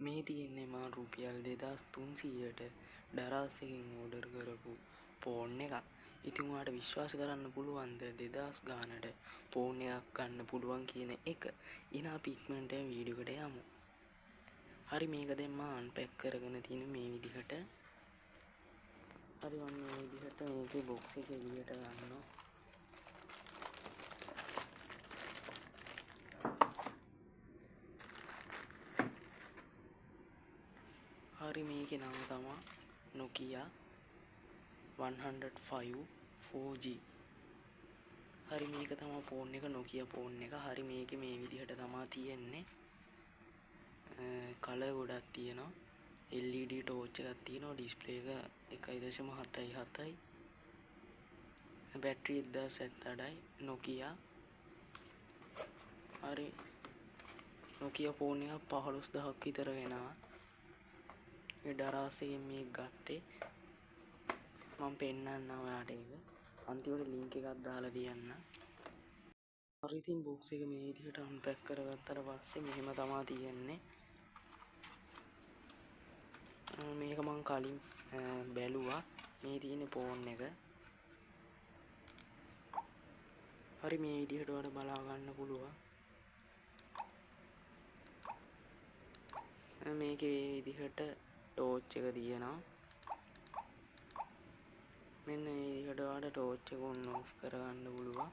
මේ තියෙන්නේ මා රුපියල් 2300ට ඩරාස් එකෙන් ඕඩර් කරපු ෆෝන් එකක්. ඉතින් ඔයාලට විශ්වාස කරන්න පුළුවන්ද 2000 ගානට ෆෝන් එකක් ගන්න පුළුවන් කියන එක? ඉතින් අපි ඉක්මනට වීඩියෝ එකට යමු. හරි, මේක දැන් මම අන්පැක් කරගෙන තියෙන මේ විදිහට. හරි, මම මේ විදිහට මේකේ බොක්ස් එක එළියට ගන්නවා. හරි, මේකේ නම තමයි Nokia 105 4G. හරි, මේක තමයි ෆෝන් එක, Nokia ෆෝන් එක. හරි, මේකේ මේ විදිහට තමයි තියෙන්නේ. කලර් ගොඩක් තියෙනවා. LED ටෝච් එකක් තියෙනවා. ඩිස්ප්ලේ එක 1.77යි. බැටරි 1078යි. Nokia. හරි, Nokia ෆෝන් එක 15000ක් විතර වෙනවා. ඒ ඩරාස් එකෙන් මේක ගත්තේ. මම පෙන්නන්නම් ඔයාලට ඒක. අන්තිමට ලින්ක් එකක් දාලා තියන්න. හරි, ඉතින් බොක්ස් එක මේ විදිහට අන්පැක් කරගත්තට පස්සේ මෙහෙම තමයි තියෙන්නේ. මේක මම කලින් බැලුවා. මේ තියෙන ෆෝන් එක. හරි, මේ විදිහට ඔයාලට බලා ගන්න පුළුවන්. මේකේ මේ විදිහට ටෝච් එක තියෙනවා. මෙන්න මේ විදිහට ඔයාලට ටෝච් එක ඔන් ඔෆ් කරගන්න පුළුවන්.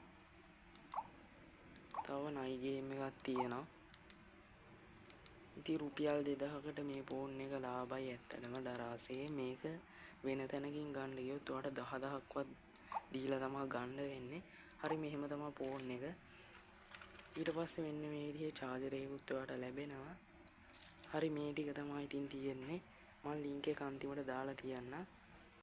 තව නයි ගේම් එකක් තියෙනවා. ඉතින් රුපියල් 2000කට මේ ෆෝන් එක ලාභයි ඇත්තටම ඩරාසේ. මේක වෙන තැනකින් ගන්න ගියොත් ඔයාලට 10000ක්වත් දීලා තමයි ගන්න වෙන්නේ. හරි, මෙහෙම තමයි ෆෝන් එක. ඊට පස්සේ මෙන්න මේ විදිහේ චාර්ජර් එකකුත් ඔයාලට ලැබෙනවා. හරි, මේ ටික තමයි ඉතින් තියෙන්නේ. මම ලින්ක් එක අන්තිමට දාලා තියන්නම්.